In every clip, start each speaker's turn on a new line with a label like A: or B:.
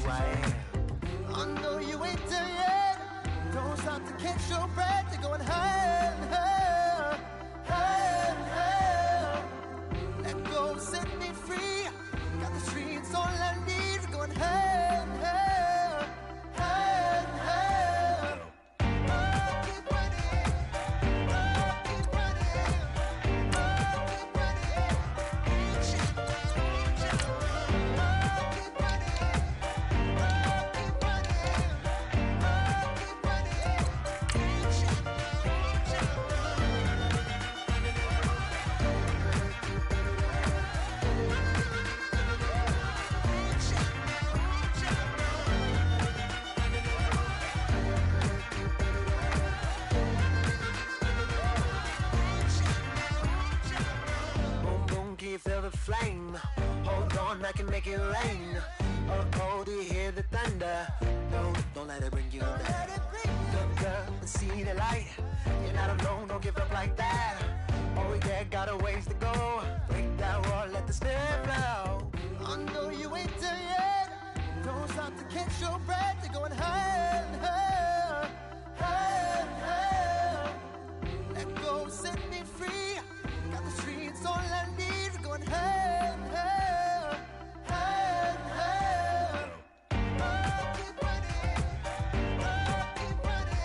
A: who I am. I know you ain't there yet. Don't stop to catch your breath. You're going higher and higher, higher and higher. Let go, set me free. Got the streets all I need. Going higher and higher, higher and higher. Keep running, keep running, keep running. Reach out, reach out. Keep running, keep running, keep running. Reach out, reach out. Boom, boom, can you feel the flame? Hold on, I can make it rain. Oh, do you hear the thunder? No, don't let it bring you down. Look up and see the light. You're not alone, don't give up like that. Oh, yeah, got a ways to go. Break that wall, let the spirit flow. I know you ain't there yet. Don't stop to catch your breath. You're going higher and higher, higher and higher. Let go, set me free. Got the streets all I need. Going higher and higher, higher and higher. Keep running, keep running.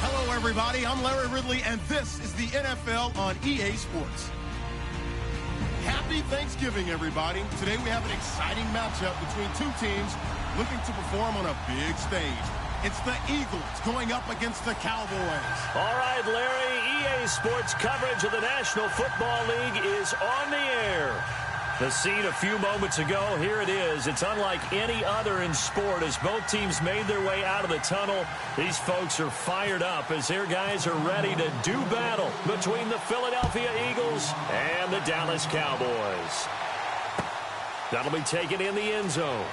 B: Hello, everybody. I'm Larry Ridley, and this is the NFL on EA Sports. Happy Thanksgiving, everybody. Today we have an exciting matchup between two teams looking to perform on a big stage. It's the Eagles going up against the Cowboys.
C: All right, Larry, EA Sports coverage of the National Football League is on the air. The scene a few moments ago, here it is. It's unlike any other in sport as both teams made their way out of the tunnel. These folks are fired up as their guys are ready to do battle between the Philadelphia Eagles and the Dallas Cowboys. That'll be taken in the end zone.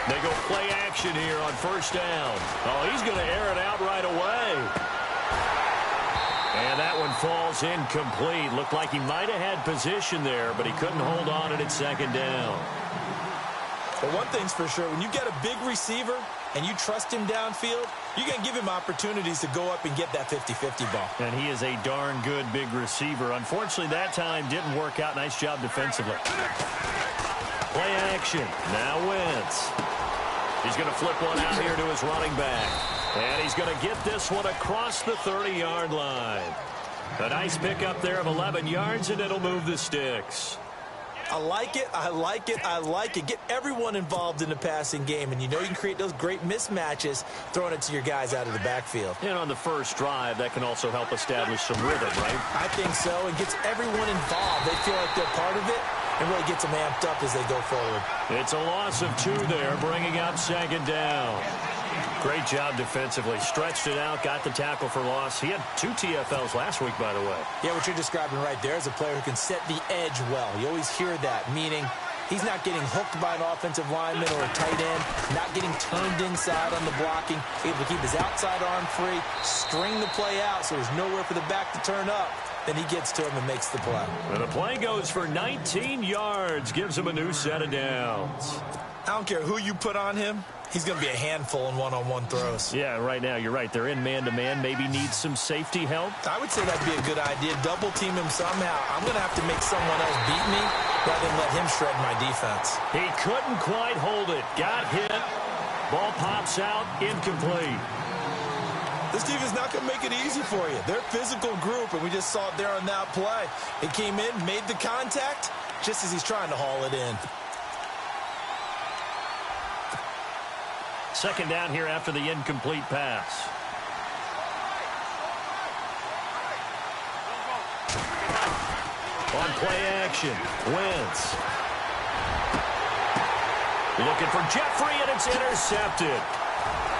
C: They go play action here on first down. Oh, he's going to air it out right away. And that one falls incomplete. Looked like he might have had position there, but he couldn't hold on at second down.
D: But one thing's for sure, when you get a big receiver and you trust him downfield, you're going to give him opportunities to go up and get that 50-50 ball.
C: And he is a darn good big receiver. Unfortunately, that time didn't work out. Nice job defensively. Play action. Now Wentz. He's going to flip one out here to his running back. And he's going to get this one across the 30-yard line. A nice pickup there of 11 yards, and it'll move the sticks.
D: I like it, I like it, I like it. Get everyone involved in the passing game, and you know you can create those great mismatches throwing it to your guys out of the backfield.
C: And on the first drive, that can also help establish some rhythm, right?
D: I think so. It gets everyone involved. They feel like they're part of it, and really gets them amped up as they go forward.
C: It's a loss of 2 there, bringing up second down. Great job defensively. Stretched it out, got the tackle for loss. He had 2 TFLs last week, by the way.
D: Yeah, what you're describing right there is a player who can set the edge well. You always hear that, meaning he's not getting hooked by an offensive lineman or a tight end, not getting turned inside on the blocking, able to keep his outside arm free, string the play out so there's nowhere for the back to turn up. Then he gets to him and makes the play.
C: And the play goes for 19 yards, gives him a new set of downs.
D: I don't care who you put on him. He's going to be a handful in one-on-one throws.
C: Yeah, right now, you're right. They're in man-to-man. Maybe needs some safety help.
D: I would say that'd be a good idea. Double-team him somehow. I'm going to have to make someone else beat me rather than let him shred my defense.
C: He couldn't quite hold it. Got hit. Ball pops out. Incomplete.
D: This defense is not going to make it easy for you. They're a physical group, and we just saw it there on that play. It came in, made the contact, just as he's trying to haul it in.
C: Second down here after the incomplete pass. On play action, Wentz. Looking for Jeffrey, and it's intercepted.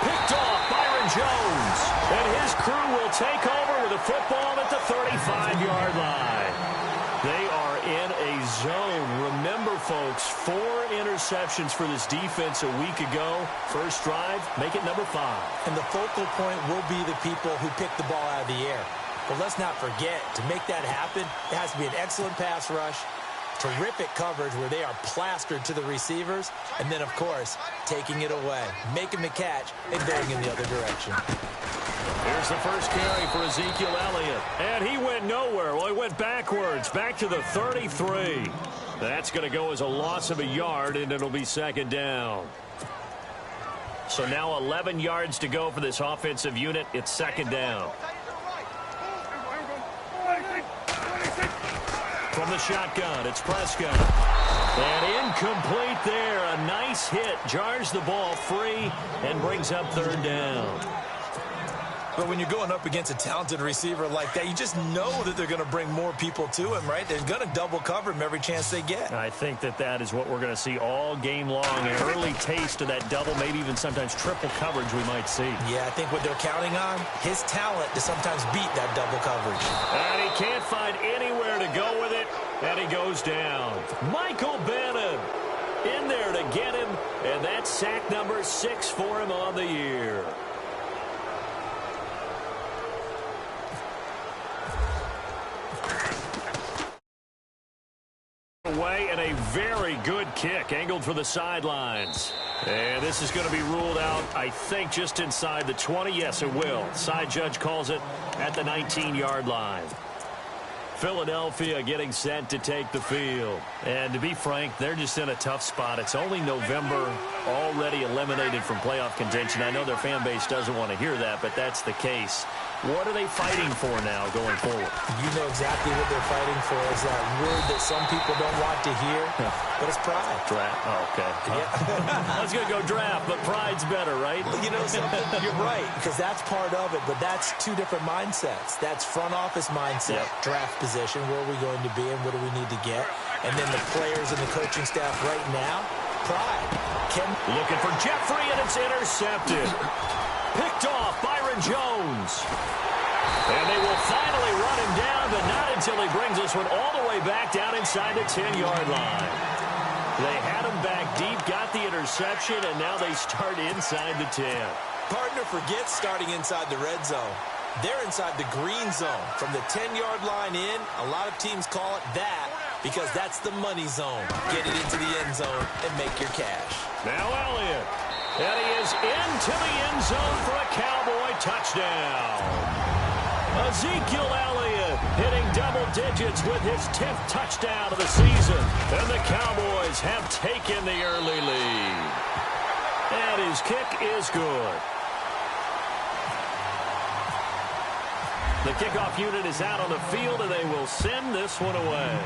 C: Picked off Byron Jones. And his crew will take over with a football at the 35-yard line. They are in a zone. Remember, folks, 4 interceptions for this defense a week ago. First drive, make it number 5.
D: And the focal point will be the people who pick the ball out of the air. But let's not forget, to make that happen, it has to be an excellent pass rush, terrific coverage where they are plastered to the receivers, and then, of course, taking it away, making the catch, and going in the other direction.
C: Here's the first carry for Ezekiel Elliott. And he went nowhere. Well, he went backwards, back to the 33. That's going to go as a loss of a yard, and it'll be second down. So now 11 yards to go for this offensive unit. It's second down. From the shotgun, it's Prescott. And incomplete there. A nice hit. Jars the ball free and brings up third down.
D: But when you're going up against a talented receiver like that, you just know that they're going to bring more people to him, right? They're going to double cover him every chance they get.
C: I think that is what we're going to see all game long. An early taste of that double, maybe even sometimes triple coverage we might see.
D: Yeah, I think what they're counting on, his talent to sometimes beat that double coverage.
C: And he can't find anywhere to go with it, and he goes down. Michael Bannon in there to get him, and that's sack number 6 for him on the year. Away, and a very good kick angled for the sidelines. And this is going to be ruled out, I think, just inside the 20. Yes, it will. Side judge calls it at the 19-yard line. Philadelphia getting set to take the field. And to be frank, they're just in a tough spot. It's only November, already eliminated from playoff contention. I know their fan base doesn't want to hear that, but that's the case. What are they fighting for now going forward?
D: You know exactly what they're fighting for. Is that word that some people don't want to hear, but it's pride.
C: Draft. Oh, okay. Yeah. I was going to go draft, but pride's better, right?
D: You know something? You're right, because that's part of it, but that's 2 different mindsets. That's front office mindset, draft position, where are we going to be and what do we need to get? And then the players and the coaching staff right now, pride.
C: Looking for Jeffrey, and it's intercepted. Picked off Byron Jones. And they will finally run him down, but not until he brings this one all the way back down inside the 10-yard line. They had him back deep, got the interception, and now they start inside the 10.
D: Partner forgets starting inside the red zone. They're inside the green zone. From the 10-yard line in, a lot of teams call it that because that's the money zone. Get it into the end zone and make your cash.
C: Now Elliott. And he is into the end zone for a Cowboy touchdown. Ezekiel Elliott hitting double digits with his 10th touchdown of the season. And the Cowboys have taken the early lead. And his kick is good. The kickoff unit is out on the field, and they will send this one away.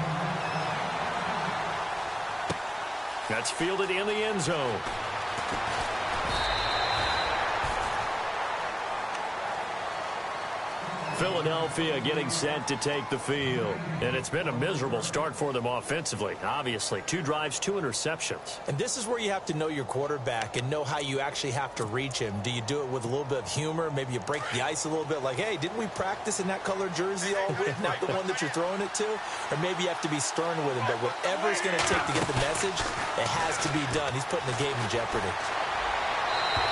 C: That's fielded in the end zone. Philadelphia getting set to take the field. And it's been a miserable start for them offensively. Obviously, 2 drives, 2 interceptions.
D: And this is where you have to know your quarterback and know how you actually have to reach him. Do you do it with a little bit of humor? Maybe you break the ice a little bit like, hey, didn't we practice in that color jersey all week, not the one that you're throwing it to? Or maybe you have to be stern with him. But whatever it's going to take to get the message, it has to be done. He's putting the game in jeopardy.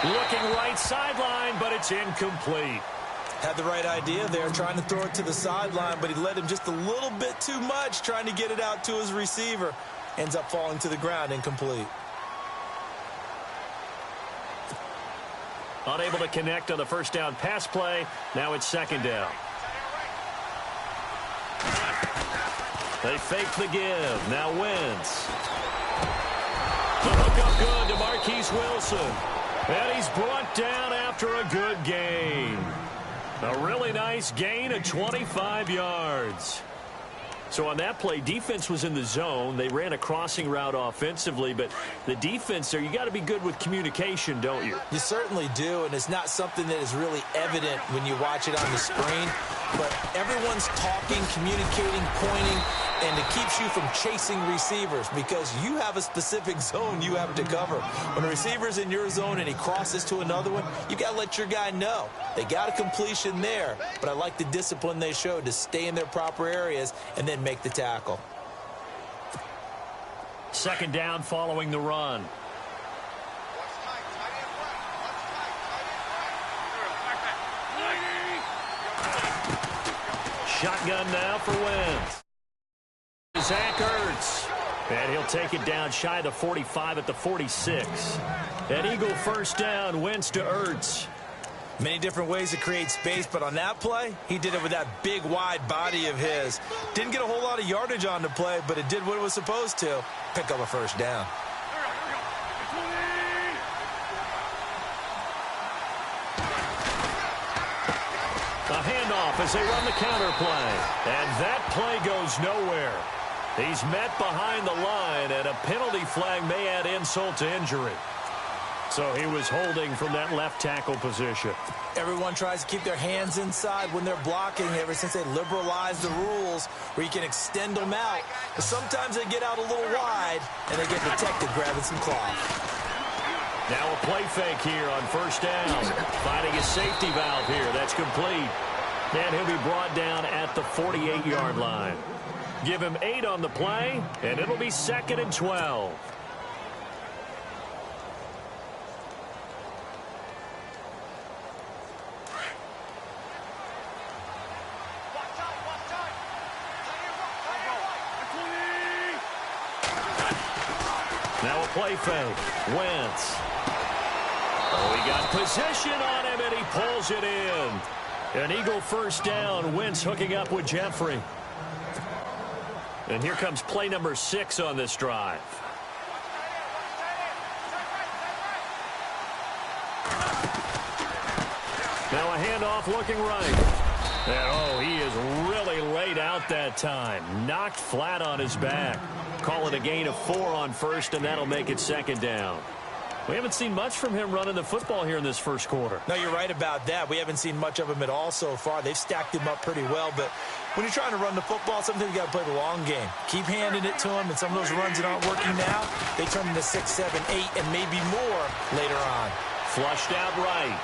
C: Looking right sideline, but it's incomplete.
D: Had the right idea there, trying to throw it to the sideline, but he led him just a little bit too much, trying to get it out to his receiver. Ends up falling to the ground, incomplete.
C: Unable to connect on the first down pass play. Now it's second down. They fake the give. Now Wentz. The hook up good to Marquise Wilson. And he's brought down after a good gain. A really nice gain of 25 yards. So on that play, defense was in the zone. They ran a crossing route offensively, but the defense there, you got to be good with communication, don't you?
D: You certainly do, and it's not something that is really evident when you watch it on the screen. but everyone's talking, communicating, pointing, and it keeps you from chasing receivers because you have a specific zone you have to cover. When a receiver's in your zone and he crosses to another one, you got to let your guy know. They got a completion there, but I like the discipline they showed to stay in their proper areas and then make the tackle.
C: Second down following the run. Shotgun now for Wentz. Zach Ertz. And he'll take it down shy of the 45 at the 46. An Eagle first down, Wentz to Ertz.
D: Many different ways to create space, but on that play, he did it with that big, wide body of his. Didn't get a whole lot of yardage on the play, but it did what it was supposed to. Pick up a first down.
C: A handoff as they run the counter play. And that play goes nowhere. He's met behind the line, and a penalty flag may add insult to injury. So he was holding from that left tackle position.
D: Everyone tries to keep their hands inside when they're blocking ever since they liberalized the rules where you can extend them out. But sometimes they get out a little wide, and they get detected grabbing some cloth.
C: Now a play fake here on first down. Finding a safety valve here. That's complete. And he'll be brought down at the 48-yard line. Give him 8 on the play, and it'll be 2nd and 12. Now a play fake. Wentz. Oh, he got position on him, and he pulls it in. An Eagle first down. Wentz hooking up with Jeffrey. And here comes play number 6 on this drive. Now a handoff looking right. And oh, he is really laid out that time. Knocked flat on his back. Call it a gain of 4 on first, and that'll make it 2nd down. We haven't seen much from him running the football here in this first quarter.
D: No, you're right about that. We haven't seen much of him at all so far. They've stacked him up pretty well, but when you're trying to run the football, sometimes you got to play the long game. Keep handing it to him, and some of those runs that aren't working now, they turn into 6, 7, 8, and maybe more later on.
C: Flushed out right.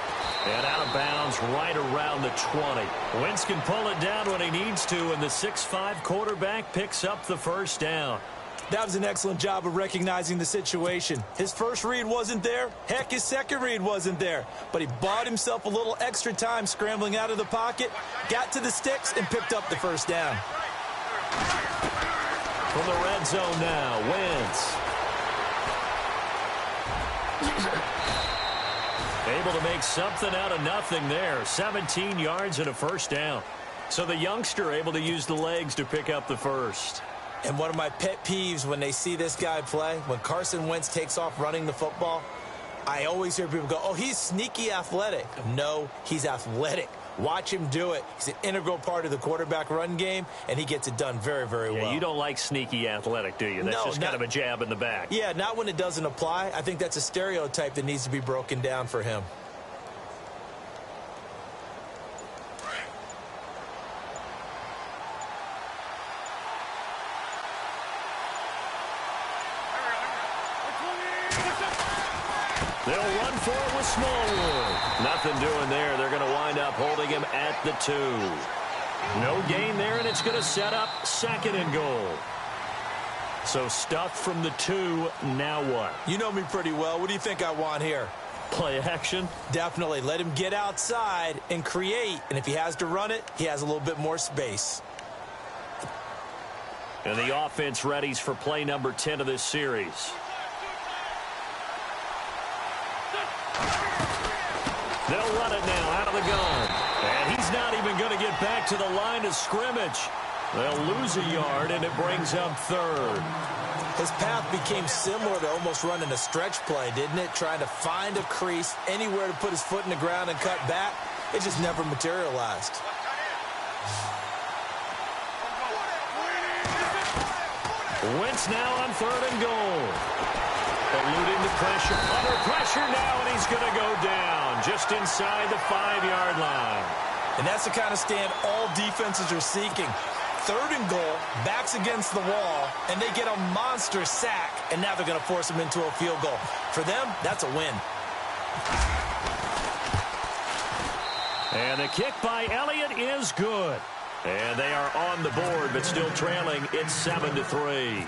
C: And out of bounds right around the 20. Wentz can pull it down when he needs to, and the 6'5" quarterback picks up the first down.
D: That was an excellent job of recognizing the situation. His first read wasn't there. Heck, his second read wasn't there. But he bought himself a little extra time scrambling out of the pocket, got to the sticks, and picked up the first down.
C: From the red zone now, Wentz. Able to make something out of nothing there. 17 yards and a first down. So the youngster able to use the legs to pick up the first.
D: And one of my pet peeves when they see this guy play, when Carson Wentz takes off running the football, I always hear people go, oh, he's sneaky athletic. No, he's athletic. Watch him do it. He's an integral part of the quarterback run game, and he gets it done very, very well.
C: You don't like sneaky athletic, do you? That's just kind of a jab in the back.
D: Yeah, not when it doesn't apply. I think that's a stereotype that needs to be broken down for him.
C: They'll run for it with Smallwood. Nothing doing there. They're going to wind up holding him at the 2. No gain there, and it's going to set up 2nd and goal. So stuffed from the 2. Now what?
D: You know me pretty well. What do you think I want here?
C: Play action?
D: Definitely. Let him get outside and create. And if he has to run it, he has a little bit more space.
C: And the offense readies for play number 10 of this series. They'll run it now out of the gun. And he's not even going to get back to the line of scrimmage. They'll lose a yard, and it brings up 3rd.
D: His path became similar to almost running a stretch play, didn't it? Trying to find a crease, anywhere to put his foot in the ground and cut back. It just never materialized.
C: Wentz now on 3rd and goal. Eluding the pressure. Under pressure now, and he's going to go down just inside the 5-yard line.
D: And that's the kind of stand all defenses are seeking. 3rd and goal, backs against the wall, and they get a monster sack, and now they're going to force them into a field goal. For them, that's a win.
C: And the kick by Elliott is good. And they are on the board, but still trailing. It's 7-3.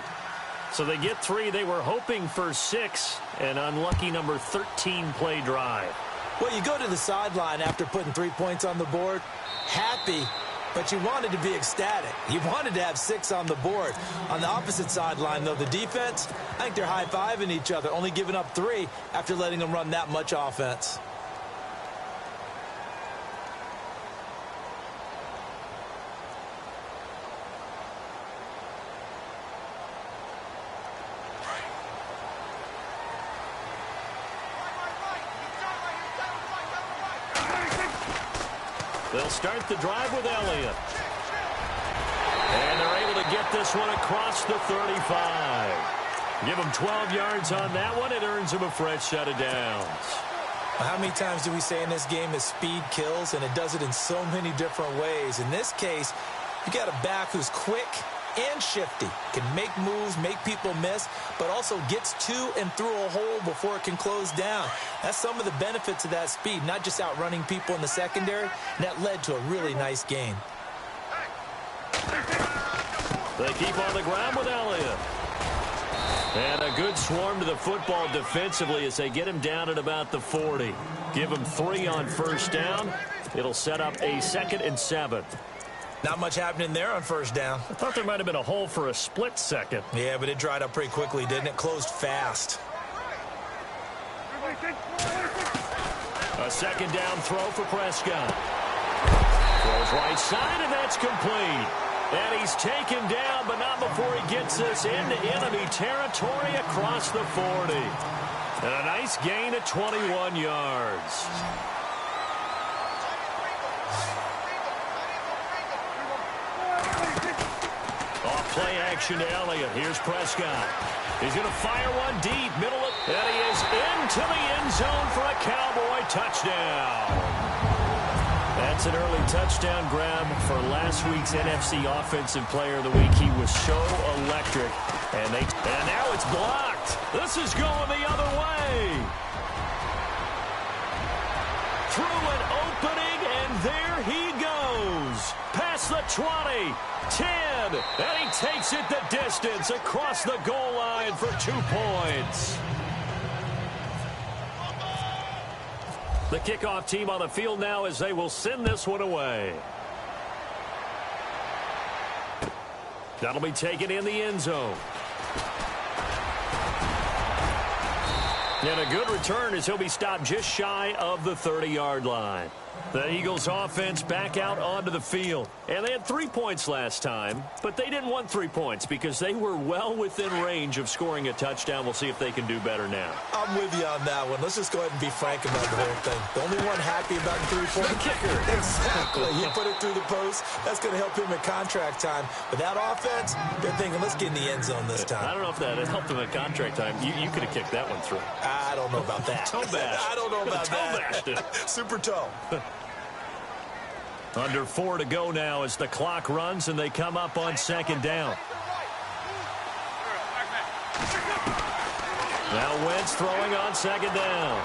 C: So they get 3. They were hoping for 6. An unlucky number 13 play drive.
D: Well, you go to the sideline after putting 3 points on the board, happy, but you wanted to be ecstatic. You wanted to have 6 on the board. On the opposite sideline, though, the defense, I think they're high-fiving each other, only giving up 3 after letting them run that much offense.
C: They'll start the drive with Elliott. And they're able to get this one across the 35. Give them 12 yards on that one. It earns them a fresh set of downs.
D: How many times do we say in this game that speed kills, and it does it in so many different ways? In this case, you got a back who's quick and shifty, can make moves, make people miss, but also gets to and through a hole before it can close down. That's some of the benefits of that speed, not just outrunning people in the secondary, and that led to a really nice gain.
C: They keep on the ground with Elliott. And a good swarm to the football defensively as they get him down at about the 40. Give him 3 on first down. It'll set up a 2nd and 7.
D: Not much happening there on first down.
C: I thought there might have been a hole for a split second.
D: Yeah, but it dried up pretty quickly, didn't it? Closed fast.
C: A 2nd down throw for Prescott. Throws right side, and that's complete. And he's taken down, but not before he gets this into enemy territory across the 40. And a nice gain at 21 yards. Play action to Elliott. Here's Prescott. He's going to fire one deep. Middle of, and he is into the end zone for a Cowboy touchdown. That's an early touchdown grab for last week's NFC Offensive Player of the Week. He was so electric. And now it's blocked. This is going the other way. Through an opening, and there he goes. Past the 20. 10, and he takes it the distance across the goal line for 2 points. The kickoff team on the field now as they will send this one away. That'll be taken in the end zone. And a good return as he'll be stopped just shy of the 30-yard line. The Eagles offense back out onto the field. And they had 3 points last time, but they didn't want 3 points because they were well within range of scoring a touchdown. We'll see if they can do better now.
D: I'm with you on that one. Let's just go ahead and be frank about the whole thing. The only one happy about the 3-point
C: kicker.
D: Exactly. He put it through the post. That's going to help him at contract time. But that offense, they're thinking, let's get in the end zone this time.
C: I don't know if that helped him at contract time. You could have kicked that one through.
D: I don't know about that.
C: Toe bash.
D: I don't know about that.
C: Toe bashed it.
D: Super toe.
C: Under 4 to go now as the clock runs and they come up on 2nd down. Now Wentz throwing on 2nd down.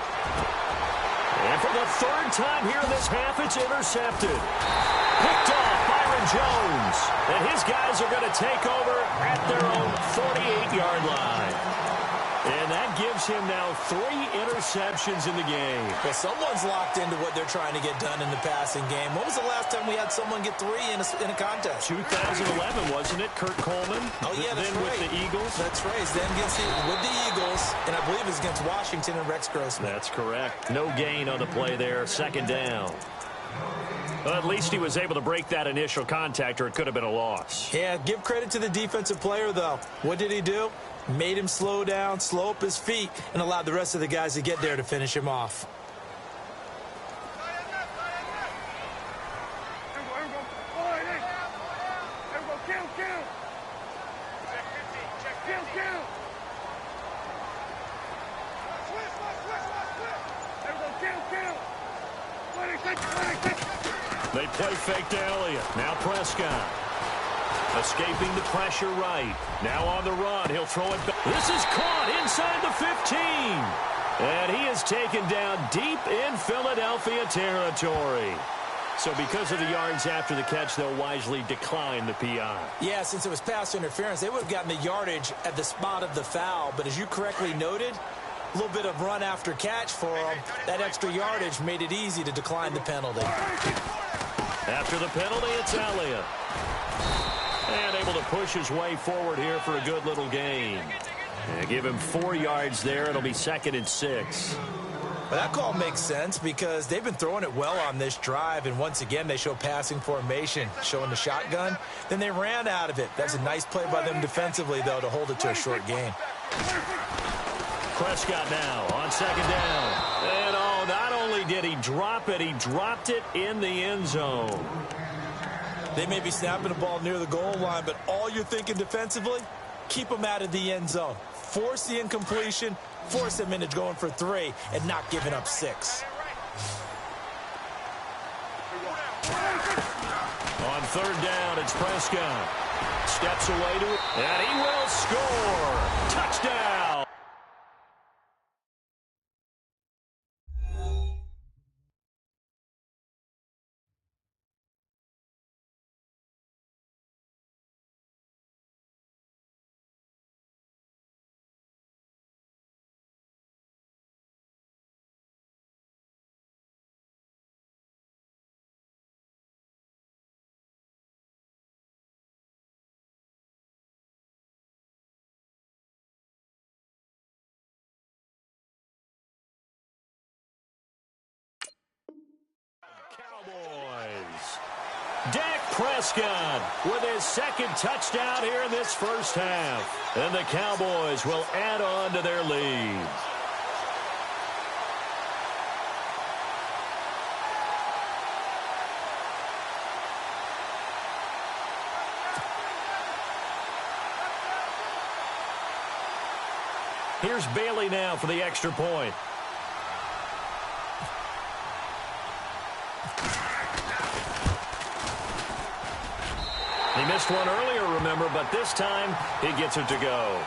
C: And for the 3rd time here in this half, it's intercepted. Picked off Byron Jones. And his guys are going to take over at their own 48-yard line. And that gives him now 3 interceptions in the game.
D: Well, someone's locked into what they're trying to get done in the passing game. When was the last time we had someone get 3 in a contest?
C: 2011, wasn't it? Kurt Coleman.
D: Oh, yeah, that's
C: then
D: right.
C: with the Eagles.
D: That's right. Then with the Eagles, and I believe it's against Washington and Rex Grossman.
C: That's correct. No gain on the play there. 2nd down. Well, at least he was able to break that initial contact, or it could have been a loss.
D: Yeah, give credit to the defensive player, though. What did he do? Made him slow down, slow up his feet, and allowed the rest of the guys to get there to finish him off.
C: They play fake to Elliott. Now Prescott. Escaping the pressure right. Now on the run. He'll throw it back. This is caught inside the 15. And he is taken down deep in Philadelphia territory. So because of the yards after the catch, they'll wisely decline the PI.
D: Yeah, since it was pass interference, they would have gotten the yardage at the spot of the foul. But as you correctly noted, a little bit of run after catch for them. That extra yardage made it easy to decline the penalty.
C: After the penalty, it's Elliott. And able to push his way forward here for a good little gain. And give him 4 yards there. It'll be 2nd and 6.
D: Well, that call makes sense because they've been throwing it well on this drive, and once again they show passing formation, showing the shotgun. Then they ran out of it. That's a nice play by them defensively, though, to hold it to a short gain.
C: Prescott now on 2nd down. And, oh, not only did he drop it, he dropped it in the end zone.
D: They may be snapping the ball near the goal line, but all you're thinking defensively, keep them out of the end zone. Force the incompletion, force them into going for 3, and not giving up 6.
C: On 3rd down, it's Prescott. Steps away to it, and he will score. Touchdown. Cowboys. Dak Prescott with his 2nd touchdown here in this first half. And the Cowboys will add on to their lead. Here's Bailey now for the extra point. He missed one earlier, remember, but this time he gets it to go.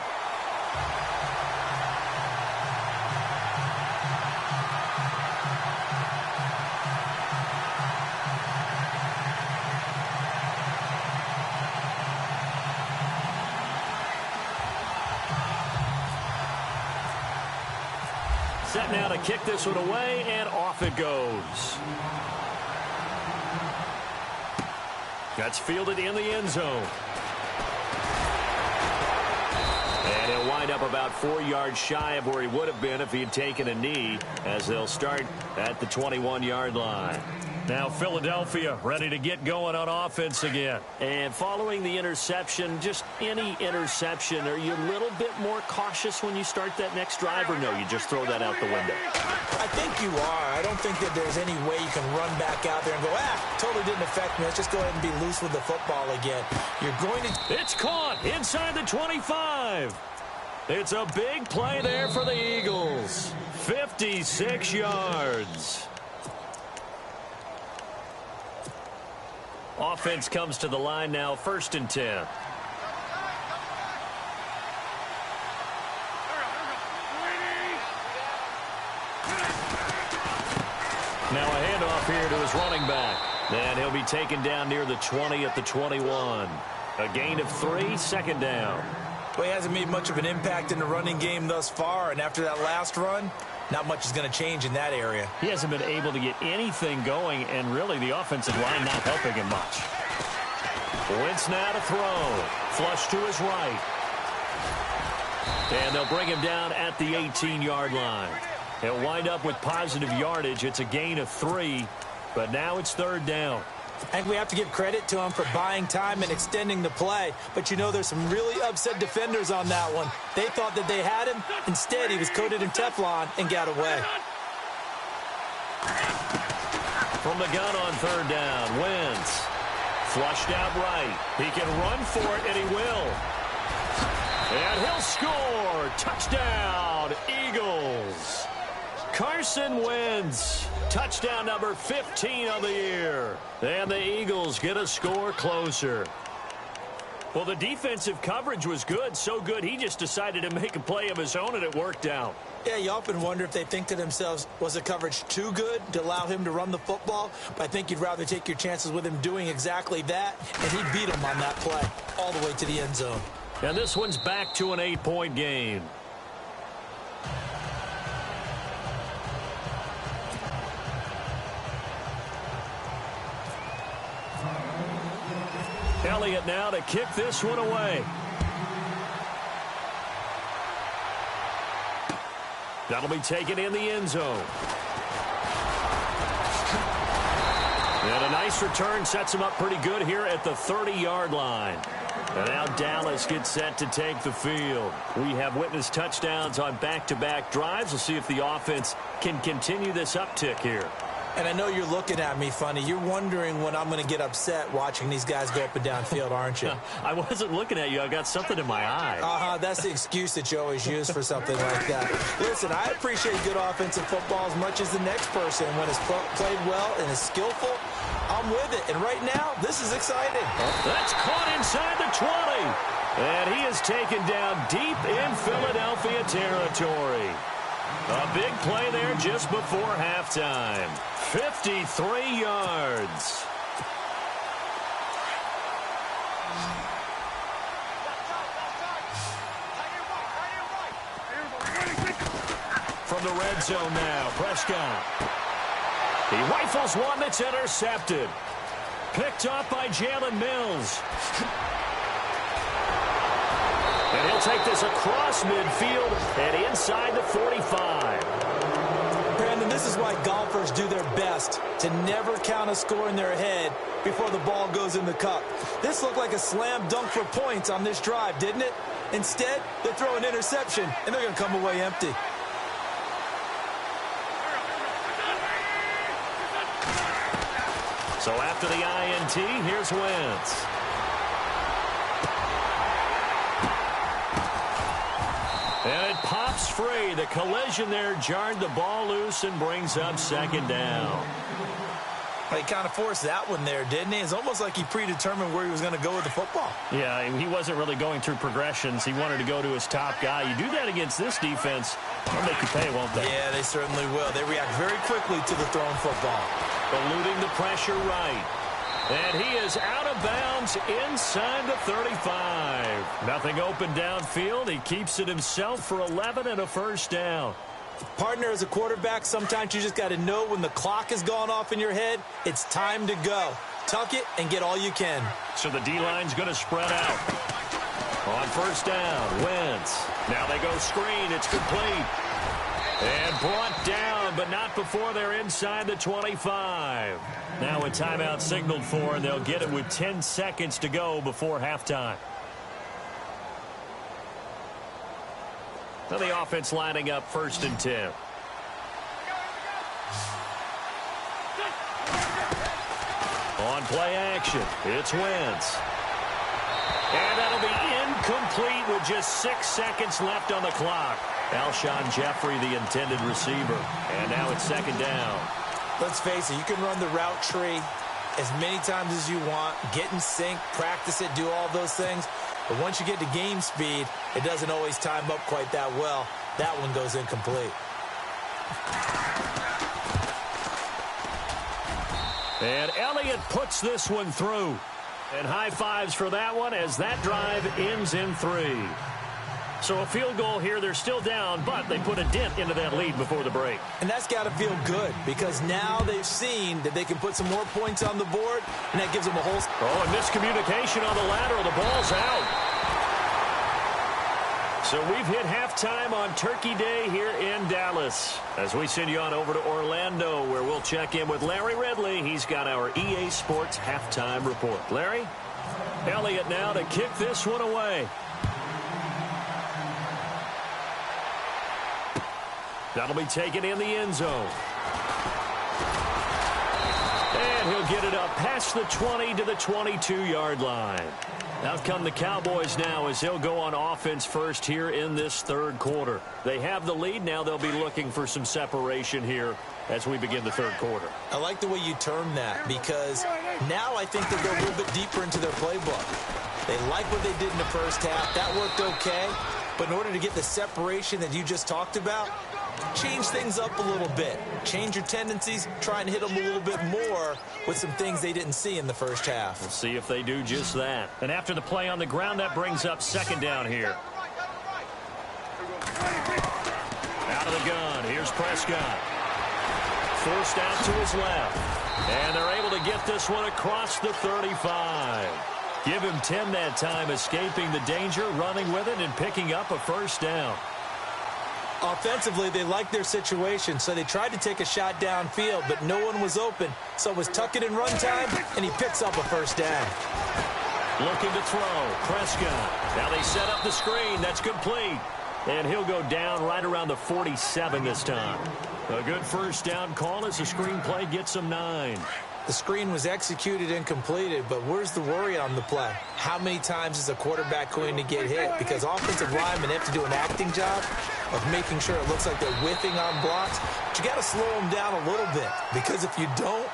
C: Set now to kick this one away, and off it goes. That's fielded in the end zone. And he'll wind up about 4 yards shy of where he would have been if he had taken a knee, as they'll start at the 21-yard line. Now Philadelphia ready to get going on offense again. And following the interception, just any interception, are you a little bit more cautious when you start that next drive, or no, you just throw that out the window?
D: I think you are. I don't think that there's any way you can run back out there and go, totally didn't affect me. Let's just go ahead and be loose with the football again. You're going to...
C: It's caught inside the 25. It's a big play there for the Eagles. 56 yards. Offense comes to the line now, 1st and 10. Now a handoff here to his running back. And he'll be taken down near the 20 at the 21. A gain of 3, 2nd down.
D: Well, he hasn't made much of an impact in the running game thus far, and after that last run, not much is going to change in that area.
C: He hasn't been able to get anything going, and really the offensive line not helping him much. Wentz now to throw. Flush to his right. And they'll bring him down at the 18-yard line. He'll wind up with positive yardage. It's a gain of 3, but now it's 3rd down.
D: I think we have to give credit to him for buying time and extending the play. But, you know, there's some really upset defenders on that one. They thought that they had him. Instead, he was coated in Teflon and got away.
C: From the gun on 3rd down, Wentz. Flushed out right. He can run for it, and he will. And he'll score. Touchdown, Eagles. Carson Wentz touchdown number 15 on the year. And the Eagles get a score closer. Well, the defensive coverage was good, so good he just decided to make a play of his own, and it worked out.
D: Yeah, you often wonder if they think to themselves, was the coverage too good to allow him to run the football? But I think you'd rather take your chances with him doing exactly that, and he beat him on that play all the way to the end zone.
C: And this one's back to an 8-point game. Elliott now to kick this one away. That'll be taken in the end zone. And a nice return sets him up pretty good here at the 30-yard line. And now Dallas gets set to take the field. We have witnessed touchdowns on back-to-back drives. We'll see if the offense can continue this uptick here.
D: And I know you're looking at me funny. You're wondering when I'm going to get upset watching these guys go up and down field, aren't you?
C: I wasn't looking at you. I got something in my eye.
D: That's the excuse that you always use for something like that. Listen, I appreciate good offensive football as much as the next person. When it's played well and is skillful, I'm with it. And right now, this is exciting.
C: That's caught inside the 20. And he is taken down deep in Philadelphia territory. A big play there just before halftime. 53 yards. From the red zone now, Prescott. He rifles one that's intercepted. Picked up by Jalen Mills. And he'll take this across midfield and inside the 45.
D: Brandon, this is why golfers do their best to never count a score in their head before the ball goes in the cup. This looked like a slam dunk for points on this drive, didn't it? Instead, they throw an interception, and they're going to come away empty.
C: So after the INT, here's Wentz. And it pops free. The collision there jarred the ball loose and brings up second down.
D: He kind of forced that one there, didn't he? It's almost like he predetermined where he was going to go with the football.
C: Yeah, he wasn't really going through progressions. He wanted to go to his top guy. You do that against this defense, they'll make you pay, won't they?
D: Yeah, they certainly will. They react very quickly to the thrown football.
C: Eluding the pressure right. And he is out of bounds inside the 35. Nothing open downfield. He keeps it himself for 11 and a first down.
D: Partner, as a quarterback, sometimes you just got to know when the clock has gone off in your head, it's time to go. Tuck it and get all you can.
C: So the D-line's going to spread out. On first down, Wentz. Now they go screen. It's complete. And brought down, but not before they're inside the 25. Now a timeout signaled for, and they'll get it with 10 seconds to go before halftime. Now the offense lining up 1st and 10. On play action, it's Wentz. And that'll be incomplete with just 6 seconds left on the clock. Alshon Jeffrey, the intended receiver. And now it's second down.
D: Let's face it, you can run the route tree as many times as you want, get in sync, practice it, do all those things. But once you get to game speed, it doesn't always time up quite that well. That one goes incomplete.
C: And Elliott puts this one through. And high fives for that one as that drive ends in 3. So a field goal here. They're still down, but they put a dent into that lead before the break.
D: And that's got to feel good because now they've seen that they can put some more points on the board, and that gives them a whole...
C: Oh, and miscommunication on the lateral. The ball's out. So we've hit halftime on Turkey Day here in Dallas. As we send you on over to Orlando, where we'll check in with Larry Ridley. He's got our EA Sports halftime report. Larry? Elliott now to kick this one away. That'll be taken in the end zone. And he'll get it up past the 20 to the 22-yard line. Out come the Cowboys now as they'll go on offense first here in this third quarter. They have the lead. Now they'll be looking for some separation here as we begin the third quarter.
D: I like the way you termed that, because now I think they go a little bit deeper into their playbook. They like what they did in the first half. That worked okay. But in order to get the separation that you just talked about, change things up a little bit. Change your tendencies. Try and hit them a little bit more with some things they didn't see in the first half.
C: We'll see if they do just that. And after the play on the ground, that brings up second down here. Out of the gun. Here's Prescott. Forced out to his left. And they're able to get this one across the 35. Give him 10 that time, escaping the danger, running with it, and picking up a first down.
D: Offensively, they liked their situation, so they tried to take a shot downfield, but no one was open. So it was tuck it in run time, and he picks up a first down.
C: Looking to throw. Prescott. Now they set up the screen. That's complete. And he'll go down right around the 47 this time. A good first down call as the screen play gets him 9.
D: The screen was executed and completed, but where's the worry on the play? How many times is a quarterback going to get hit? Because offensive linemen have to do an acting job of making sure it looks like they're whiffing on blocks. But you got to slow them down a little bit, because if you don't,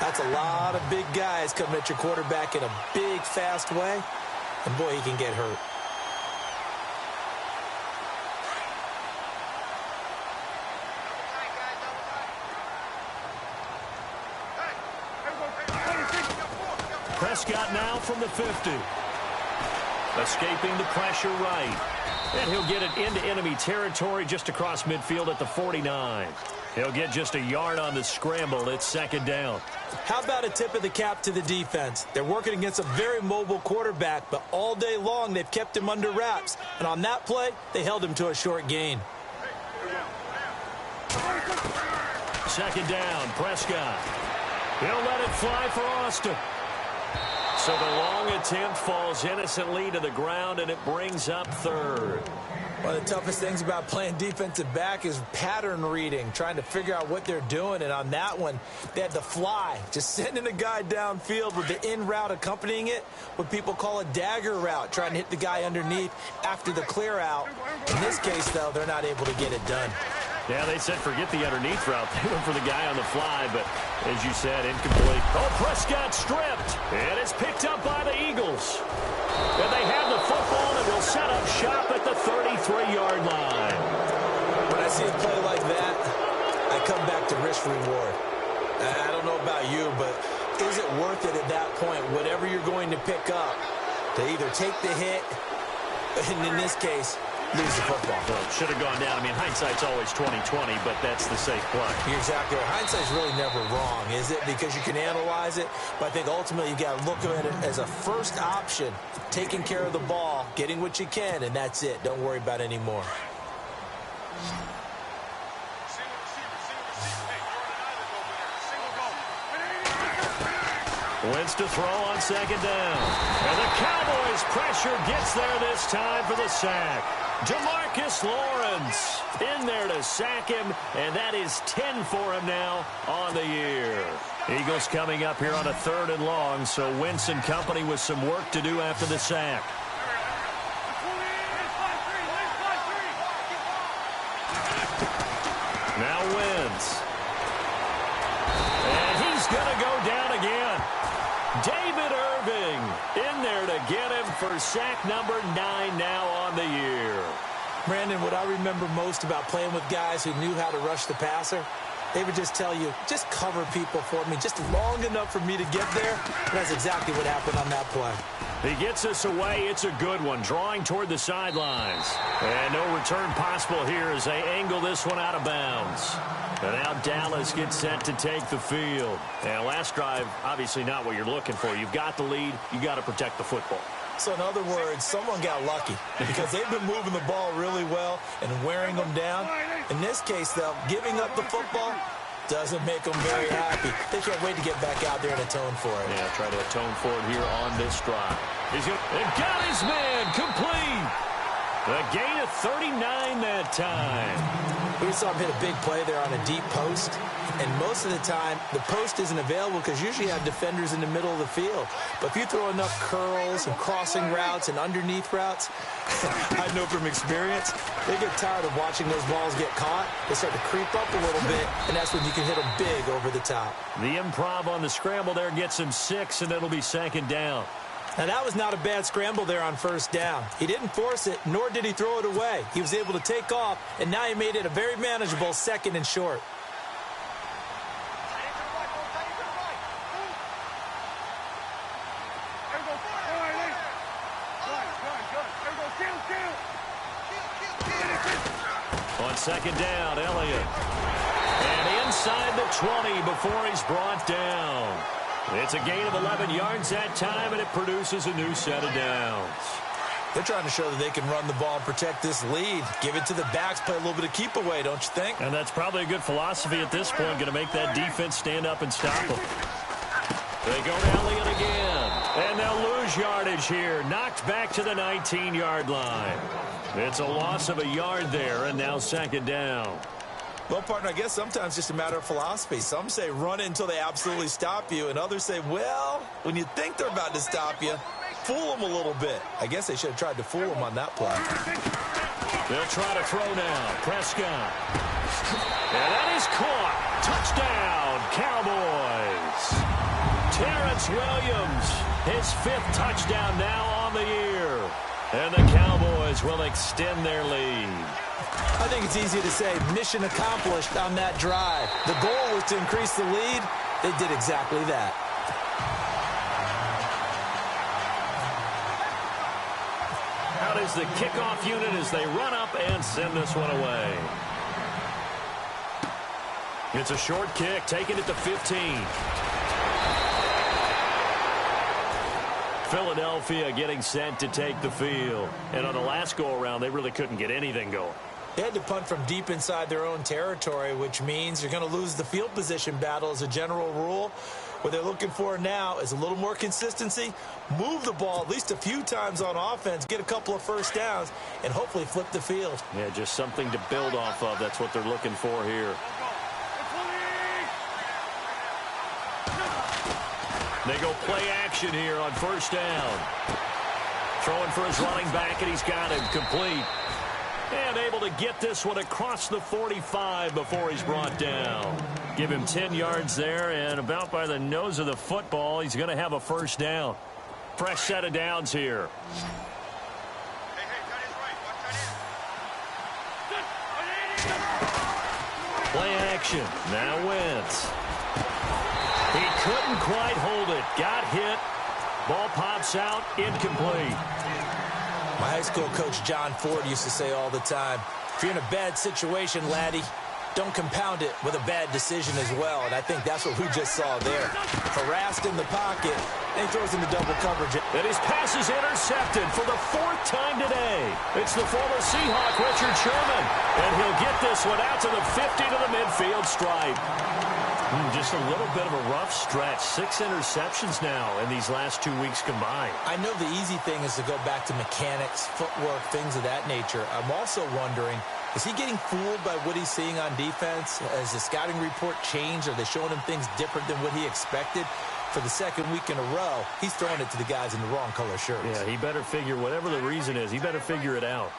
D: that's a lot of big guys coming at your quarterback in a big, fast way. And boy, he can get hurt.
C: Prescott now from the 50. Escaping the pressure right. And he'll get it into enemy territory just across midfield at the 49. He'll get just a yard on the scramble. It's second down.
D: How about a tip of the cap to the defense? They're working against a very mobile quarterback, but all day long they've kept him under wraps. And on that play, they held him to a short gain.
C: Second down, Prescott. He'll let it fly for Austin. So the long attempt falls innocently to the ground, and it brings up third.
D: One of the toughest things about playing defensive back is pattern reading, trying to figure out what they're doing. And on that one, they had the fly, just sending a guy downfield with the in route accompanying it, what people call a dagger route, trying to hit the guy underneath after the clear out. In this case, though, they're not able to get it done.
C: Yeah, they said forget the underneath route. They went for the guy on the fly, but as you said, incomplete. Oh, Prescott stripped, and it's picked up by the Eagles. And they have the football and will set up shop at the 33-yard line.
D: When I see a play like that, I come back to risk-reward. I don't know about you, but is it worth it at that point, whatever you're going to pick up, to either take the hit, and in this case, lose the football?
C: Well, it should have gone down. I mean, hindsight's always 20/20, but that's the safe play.
D: You're exactly right. Hindsight's really never wrong, is it? Because you can analyze it, but I think ultimately you got to look at it as a first option, taking care of the ball, getting what you can, and that's it. Don't worry about any more.
C: Wentz to throw on second down. And the Cowboys' pressure gets there this time for the sack. DeMarcus Lawrence in there to sack him, and that is 10 for him now on the year. Eagles coming up here on a 3rd and long, so Wentz and company with some work to do after the sack. Now Wentz. And he's going to go down again. David Irving in there to get him for sack number 9 now on the year.
D: Brandon, what I remember most about playing with guys who knew how to rush the passer, they would just tell you, just cover people for me, just long enough for me to get there. And that's exactly what happened on that play.
C: He gets us away. It's a good one, drawing toward the sidelines. And no return possible here as they angle this one out of bounds. And now Dallas gets set to take the field. And last drive, obviously not what you're looking for. You've got the lead. You got to protect the football.
D: So in other words, someone got lucky because they've been moving the ball really well and wearing them down. In this case, though, giving up the football doesn't make them very happy. They can't wait to get back out there and atone for it.
C: Yeah, try to atone for it here on this drive. And got his man complete. A gain of 39 that time.
D: We saw him hit a big play there on a deep post. And most of the time, the post isn't available because usually you have defenders in the middle of the field. But if you throw enough curls and crossing routes and underneath routes, I know from experience, they get tired of watching those balls get caught. They start to creep up a little bit, and that's when you can hit them big over the top.
C: The improv on the scramble there gets him 6, and it'll be second down.
D: Now, that was not a bad scramble there on first down. He didn't force it, nor did he throw it away. He was able to take off, and now he made it a very manageable 2nd and short.
C: On second down, Elliott. And inside the 20 before he's brought down. It's a gain of 11 yards that time, and it produces a new set of downs.
D: They're trying to show that they can run the ball and protect this lead. Give it to the backs, play a little bit of keep away, don't you think?
C: And that's probably a good philosophy at this point, going to make that defense stand up and stop them. They go to Elliott again, and they'll lose yardage here. Knocked back to the 19-yard line. It's a loss of a yard there, and now second down.
D: Well, partner, I guess sometimes it's just a matter of philosophy. Some say run it until they absolutely stop you, and others say, well, when you think they're about to stop you, fool them a little bit. I guess they should have tried to fool them on that play.
C: They'll try to throw now. Prescott. And that is caught. Touchdown, Cowboys. Terrence Williams, his 5th touchdown now on the year. And the Cowboys will extend their lead.
D: I think it's easy to say mission accomplished on that drive. The goal was to increase the lead. They did exactly that.
C: Out is the kickoff unit as they run up and send this one away. It's a short kick, taking it to 15. Philadelphia getting set to take the field. And on the last go-around, they really couldn't get anything going.
D: They had to punt from deep inside their own territory, which means you're going to lose the field position battle as a general rule. What they're looking for now is a little more consistency, move the ball at least a few times on offense, get a couple of first downs, and hopefully flip the field.
C: Yeah, just something to build off of. That's what they're looking for here. They go play action here on first down. Throwing for his running back, and he's got him complete. And able to get this one across the 45 before he's brought down. Give him 10 yards there, and about by the nose of the football, he's going to have a first down. Fresh set of downs here. Play action. Now Wentz. He couldn't quite hold it. Got hit. Ball pops out. Incomplete.
D: My high school coach, John Ford, used to say all the time, if you're in a bad situation, laddie, don't compound it with a bad decision as well. And I think that's what we just saw there. Harassed in the pocket, and he throws into double coverage.
C: And his pass is intercepted for the 4th time today. It's the former Seahawk, Richard Sherman. And he'll get this one out to the 50 to the midfield stripe. Just a little bit of a rough stretch. 6 interceptions now in these last 2 weeks combined.
D: I know the easy thing is to go back to mechanics, footwork, things of that nature. I'm also wondering, is he getting fooled by what he's seeing on defense? Has the scouting report changed? Are they showing him things different than what he expected? For the 2nd week in a row, he's throwing it to the guys in the wrong color shirts.
C: Yeah, he better figure, whatever the reason is, he better figure it out.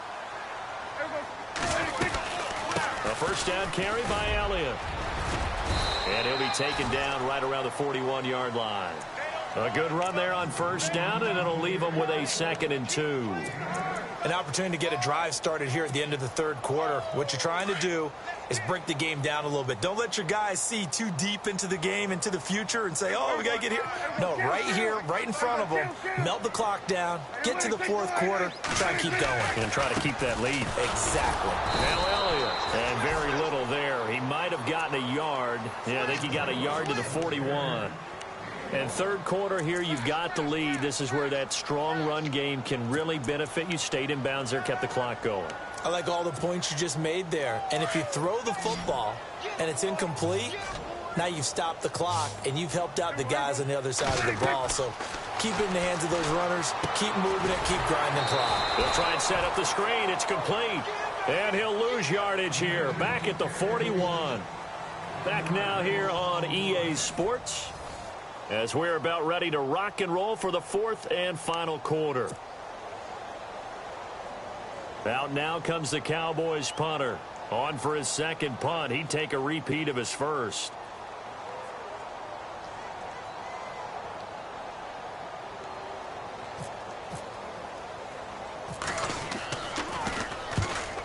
C: A first down carry by Elliott. And he'll be taken down right around the 41-yard line. A good run there on first down, and it'll leave them with a 2nd and 2.
D: An opportunity to get a drive started here at the end of the 3rd quarter. What you're trying to do is break the game down a little bit. Don't let your guys see too deep into the game, into the future, and say, oh, we got to get here. No, right here, right in front of them, melt the clock down, get to the 4th quarter, try and keep going.
C: And try to keep that lead.
D: Exactly.
C: Now Elliott, and very little there. He might have gotten a yard. Yeah, I think he got a yard to the 41. And 3rd quarter here, you've got the lead. This is where that strong run game can really benefit you. Stayed in bounds there, kept the clock going.
D: I like all the points you just made there. And if you throw the football and it's incomplete, Now you've stopped the clock, and you've helped out the guys on the other side of the ball. So keep it in the hands of those runners. Keep moving it. Keep grinding clock.
C: They'll try and set up the screen. It's complete. And he'll lose yardage here. Back at the 41. Back now here on EA Sports as we're about ready to rock and roll for the fourth and final quarter. Out now comes the Cowboys punter. On for his second punt. He'd take a repeat of his first.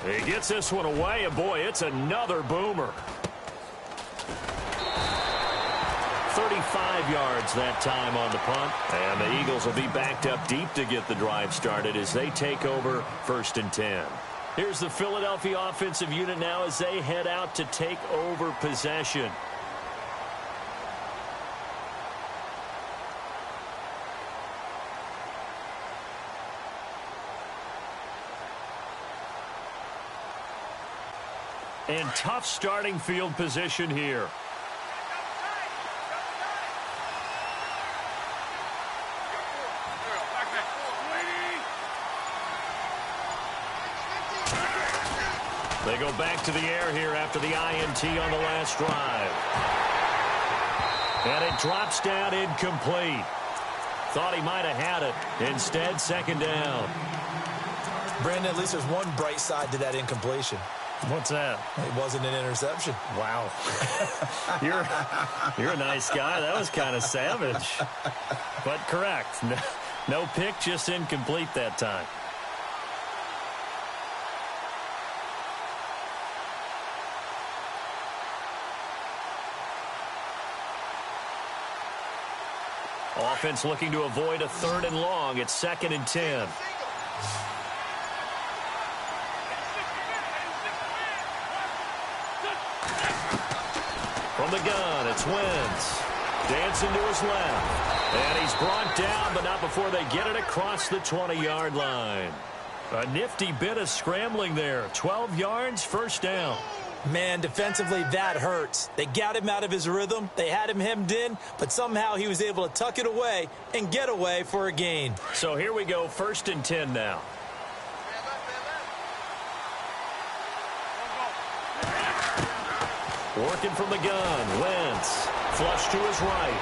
C: He gets this one away, and boy, it's another boomer. 35 yards that time on the punt. And the Eagles will be backed up deep to get the drive started as they take over 1st and 10. Here's the Philadelphia offensive unit now as they head out to take over possession. And tough starting field position here. They go back to the air here after the INT on the last drive. And it drops down incomplete. Thought he might have had it. Instead, 2nd down.
D: Brandon, at least there's one bright side to that incompletion.
C: What's that?
D: It wasn't an interception.
C: Wow. You're a nice guy. That was kind of savage. But correct. No pick, just incomplete that time. Offense looking to avoid a 3rd and long. It's 2nd and 10. From the gun, it's Wentz. Dancing to his left. And he's brought down, but not before they get it across the 20-yard line. A nifty bit of scrambling there. 12 yards, 1st down.
D: Man, defensively, that hurts. They got him out of his rhythm. They had him hemmed in, but somehow he was able to tuck it away and get away for a gain.
C: So here we go, 1st and 10 now. Working from the gun, Wentz. Flush to his right.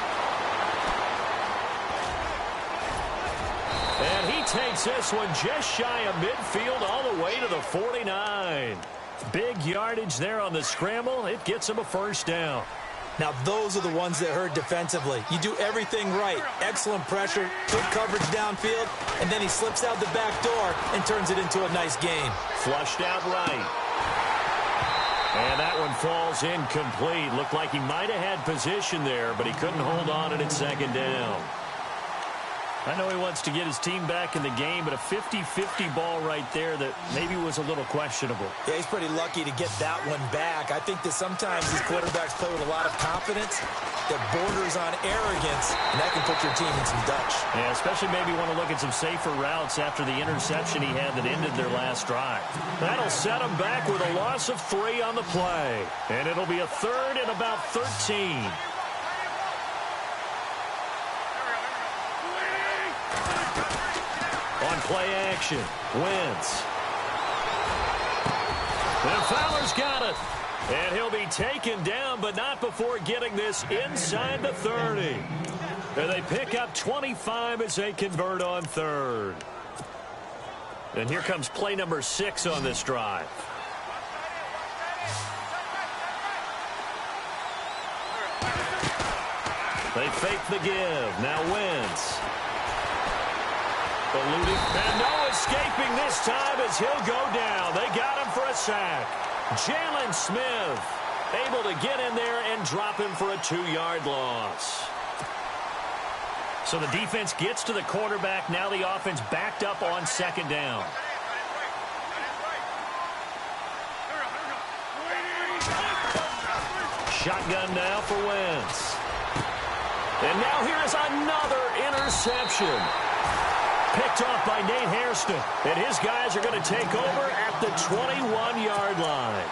C: And he takes this one just shy of midfield all the way to the 49. Big yardage there on the scramble. It gets him a 1st down.
D: Now, those are the ones that hurt defensively. You do everything right. Excellent pressure, good coverage downfield, and then he slips out the back door and turns it into a nice gain.
C: Flushed out right. And that one falls incomplete. Looked like he might have had position there, but he couldn't hold on it at 2nd down. I know he wants to get his team back in the game, but a 50-50 ball right there that maybe was a little questionable.
D: Yeah, he's pretty lucky to get that one back. I think that sometimes these quarterbacks play with a lot of confidence that borders on arrogance, and that can put your team in some Dutch.
C: Yeah, especially maybe want to look at some safer routes after the interception he had that ended their last drive. That'll set him back with a loss of 3 on the play. And it'll be a 3rd and about 13. On play action, Wentz. And Fowler's got it. And he'll be taken down, but not before getting this inside the 30. And they pick up 25 as they convert on 3rd. And here comes play number 6 on this drive. They fake the give. Now Wentz. Eluding, and no escaping this time as he'll go down. They got him for a sack. Jalen Smith able to get in there and drop him for a 2-yard loss. So the defense gets to the quarterback. Now the offense backed up on 2nd down. Shotgun now for Wentz. And now here's another interception. Picked off by Nate Hairston. And his guys are going to take over at the 21-yard line.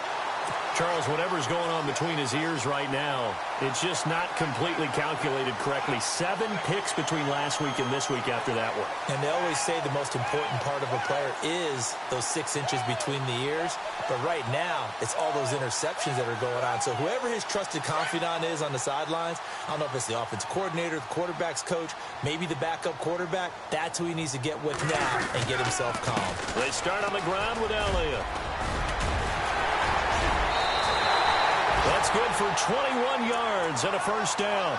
C: Charles, whatever's going on between his ears right now, it's just not completely calculated correctly. 7 picks between last week and this week after that one.
D: And they always say the most important part of a player is those 6 inches between the ears. But right now, it's all those interceptions that are going on. So whoever his trusted confidant is on the sidelines, I don't know if it's the offensive coordinator, the quarterback's coach, maybe the backup quarterback, that's who he needs to get with now and get himself calm.
C: They start on the ground with Elliott. That's good for 21 yards and a first down.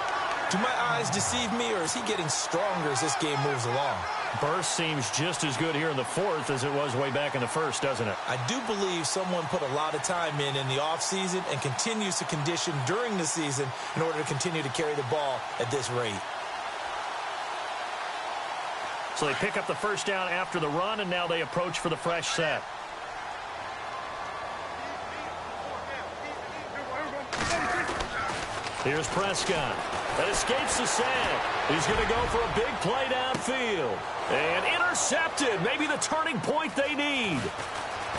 D: Do my eyes deceive me, or is he getting stronger as this game moves along?
C: Burst seems just as good here in the fourth as it was way back in the first, doesn't it?
D: I do believe someone put a lot of time in the offseason and continues to condition during the season in order to continue to carry the ball at this rate.
C: So they pick up the first down after the run, and now they approach for the fresh set. Here's Prescott. That escapes the sack. He's going to go for a big play downfield. And intercepted. Maybe the turning point they need.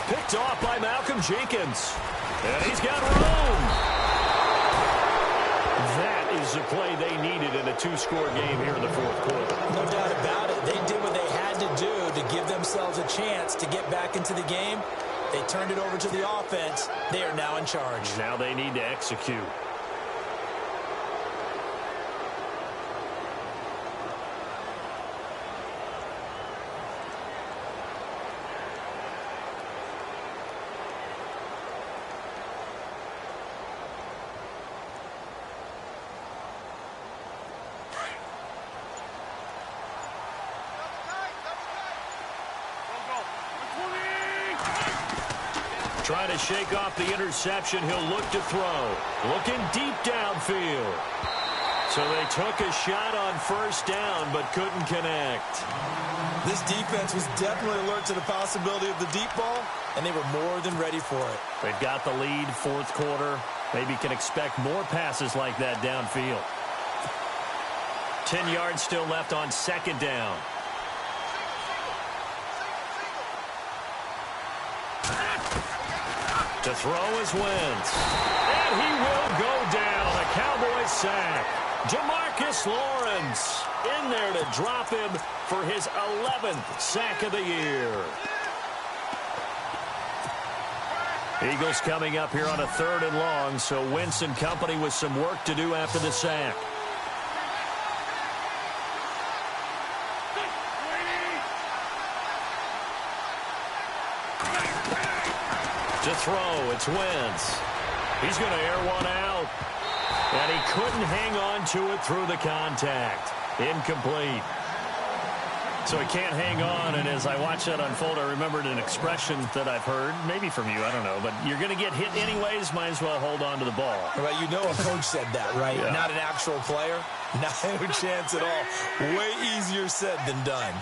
C: Picked off by Malcolm Jenkins. And he's got room. That is the play they needed in a 2-score game here in the fourth quarter.
D: No doubt about it. They did what they had to do to give themselves a chance to get back into the game. They turned it over to the offense. They are now in charge.
C: Now they need to execute. Trying to shake off the interception. He'll look to throw. Looking deep downfield. So they took a shot on first down, but couldn't connect.
D: This defense was definitely alert to the possibility of the deep ball, and they were more than ready for it.
C: They've got the lead, fourth quarter. Maybe can expect more passes like that downfield. 10 yards still left on second down. To throw is Wentz. And he will go down. A Cowboys sack. Demarcus Lawrence in there to drop him for his 11th sack of the year. Eagles coming up here on a 3rd and long, so Wentz and company with some work to do after the sack. To throw, it's Wentz. He's going to air one out. And he couldn't hang on to it through the contact. Incomplete. So he can't hang on, and as I watch that unfold, I remembered an expression that I've heard, maybe from you, I don't know, but you're going to get hit anyways, might as well hold on to the ball.
D: Right, you know a coach said that, right? Yeah. Not an actual player. Not a chance at all. Way easier said than done.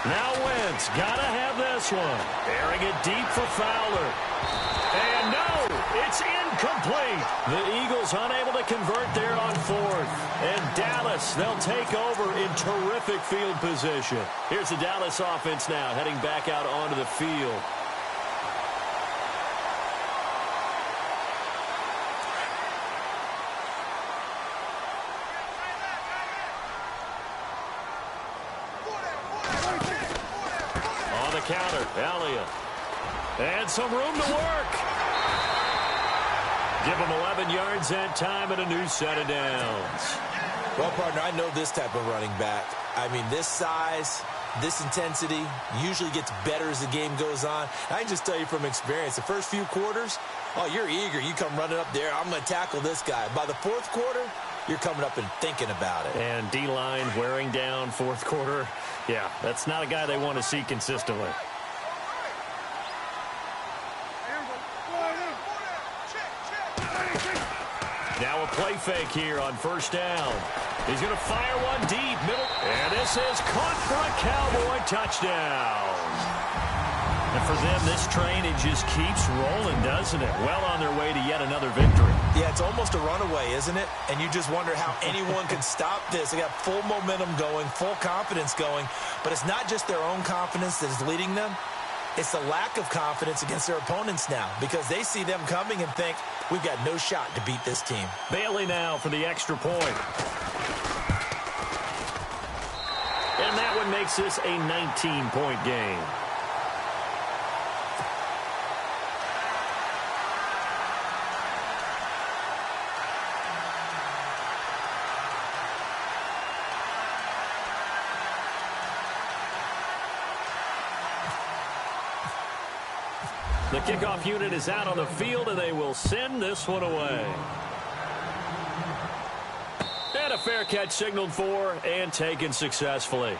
C: Now Wentz, gotta have this one. Airing it deep for Fowler. And no, it's incomplete. The Eagles unable to convert there on 4th. And Dallas, they'll take over in terrific field position. Here's the Dallas offense now, heading back out onto the field. Counter, Elliott. And some room to work. Give him 11 yards that time and a new set of downs.
D: Well, partner, I know this type of running back. I mean, this size, this intensity usually gets better as the game goes on. I can just tell you from experience, the first few quarters, oh, you're eager. You come running up there, I'm going to tackle this guy. By the fourth quarter, you're coming up and thinking about it.
C: And D-line wearing down fourth quarter. Yeah, that's not a guy they want to see consistently. Now a play fake here on first down. He's going to fire one deep, middle. And this is caught for a Cowboy touchdown. And for them, this train, it just keeps rolling, doesn't it? Well on their way to yet another victory.
D: Yeah, it's almost a runaway, isn't it? And you just wonder how anyone can stop this. They got full momentum going, full confidence going. But it's not just their own confidence that is leading them. It's the lack of confidence against their opponents now, because they see them coming and think, we've got no shot to beat this team.
C: Bailey now for the extra point. And that one makes this a 19-point game. The kickoff unit is out on the field, and they will send this one away. And a fair catch signaled for and taken successfully.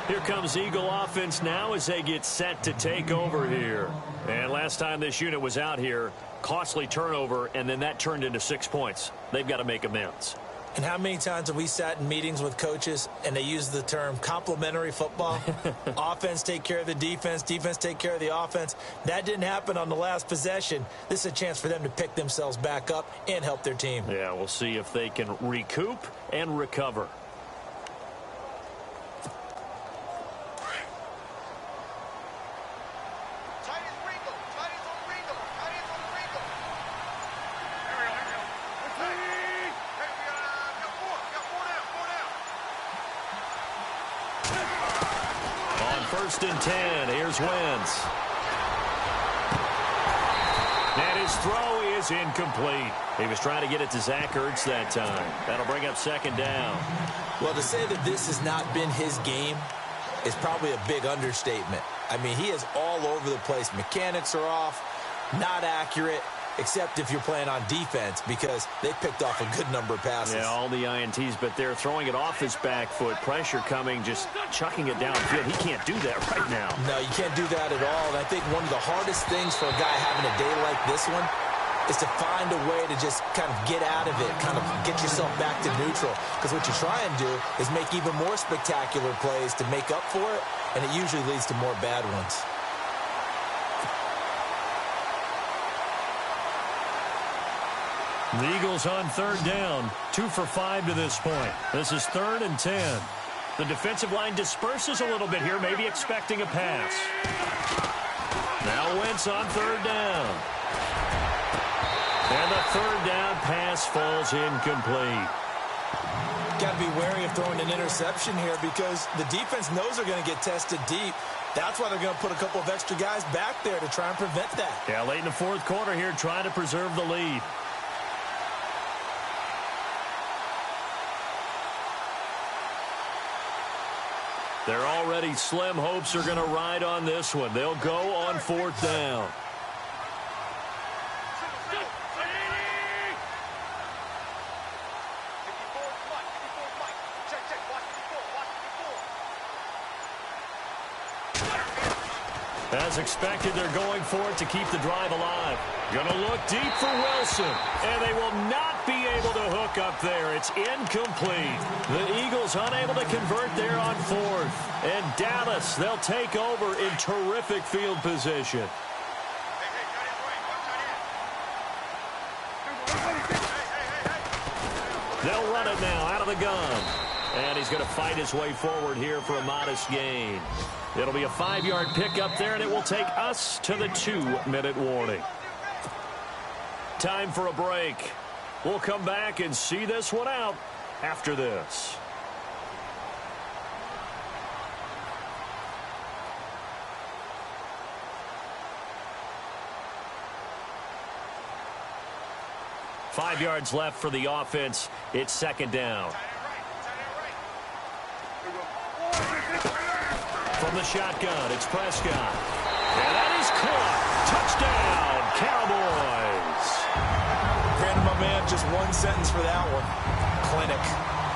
C: Here comes Eagle offense now as they get set to take over here. And last time this unit was out here, costly turnover, and then that turned into 6 points. They've got to make amends.
D: And how many times have we sat in meetings with coaches and they use the term complementary football? Offense take care of the defense, defense take care of the offense. That didn't happen on the last possession. This is a chance for them to pick themselves back up and help their team.
C: Yeah, we'll see if they can recoup and recover. First and 10. Here's Wentz. And his throw is incomplete. He was trying to get it to Zach Ertz that time. That'll bring up second down.
D: Well, to say that this has not been his game is probably a big understatement. I mean, he is all over the place. Mechanics are off, not accurate, except if you're playing on defense, because they picked off a good number of passes.
C: Yeah, all the INTs, but they're throwing it off his back foot. Pressure coming, just chucking it downfield. He can't do that right now.
D: No, you can't do that at all. And I think one of the hardest things for a guy having a day like this one is to find a way to just kind of get out of it, kind of get yourself back to neutral. Because what you try and do is make even more spectacular plays to make up for it, and it usually leads to more bad ones.
C: The Eagles on third down, 2 for 5 to this point. This is 3rd and 10. The defensive line disperses a little bit here, maybe expecting a pass. Now Wentz on third down. And the third down pass falls incomplete.
D: Got to be wary of throwing an interception here, because the defense knows they're going to get tested deep. That's why they're going to put a couple of extra guys back there to try and prevent that.
C: Yeah, late in the fourth quarter here, trying to preserve the lead. Their already slim hopes are going to ride on this one. They'll go on 4th down. As expected, they're going for it to keep the drive alive. Going to look deep for Wilson, and they will not be able to hook up there. It's incomplete. The Eagles unable to convert there on 4th. And Dallas, they'll take over in terrific field position. They'll run it now out of the gun. And he's going to fight his way forward here for a modest gain. It'll be a 5-yard pickup there, and it will take us to the 2-minute warning. Time for a break. We'll come back and see this one out after this. Five yards left for the offense. It's 2nd down. From the shotgun, it's Prescott. And that is caught. Touchdown, Cowboys.
D: Brandon, my man, just one sentence for that one. Clinic.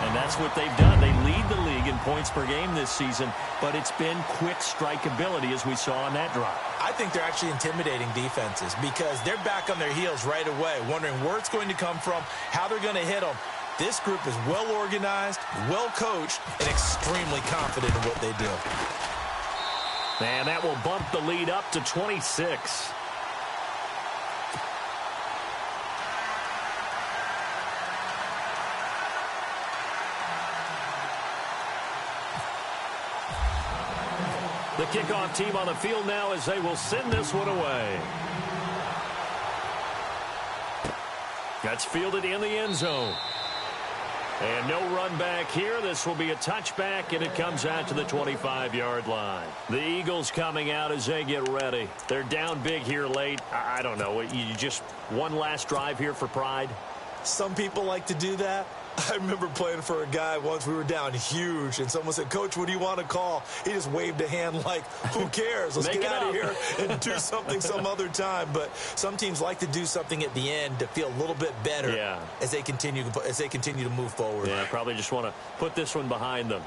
C: And that's what they've done. They lead the league in points per game this season, but it's been quick strike ability as we saw on that drive.
D: I think they're actually intimidating defenses, because they're back on their heels right away, wondering where it's going to come from, how they're going to hit them. This group is well organized, well coached, and extremely confident in what they do.
C: And that will bump the lead up to 26. The kickoff team on the field now as they will send this one away. That's fielded in the end zone. And no run back here. This will be a touchback, and it comes out to the 25-yard line. The Eagles coming out as they get ready. They're down big here late. I don't know. You just one last drive here for pride?
D: Some people like to do that. I remember playing for a guy once. We were down huge, and someone said, "Coach, what do you want to call?" He just waved a hand like, who cares? Let's get out of here and do something some other time. But some teams like to do something at the end to feel a little bit better as they continue to move forward.
C: Yeah, probably just want to put this one behind them.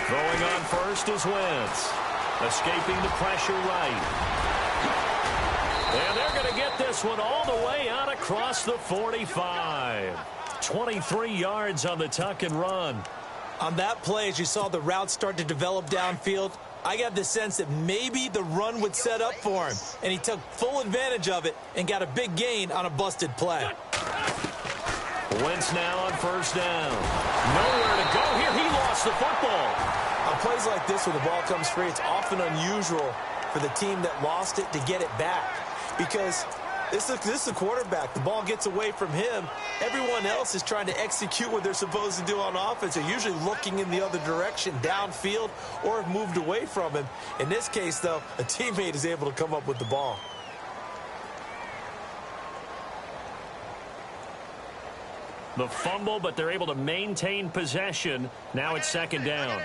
C: Throwing on first is Wentz. Escaping the pressure right. And they're going to get this one all the way out across the 45. 23 yards on the tuck and run.
D: On that play, as you saw the route start to develop downfield, I got the sense that maybe the run would set up for him. And he took full advantage of it and got a big gain on a busted play.
C: Wentz now on first down. Nowhere to go here. He lost the football.
D: On plays like this where the ball comes free, it's often unusual for the team that lost it to get it back. Because this is a quarterback. The ball gets away from him. Everyone else is trying to execute what they're supposed to do on offense. They're usually looking in the other direction, downfield, or have moved away from him. In this case, though, a teammate is able to come up with the ball.
C: The fumble, but they're able to maintain possession. Now it's second down.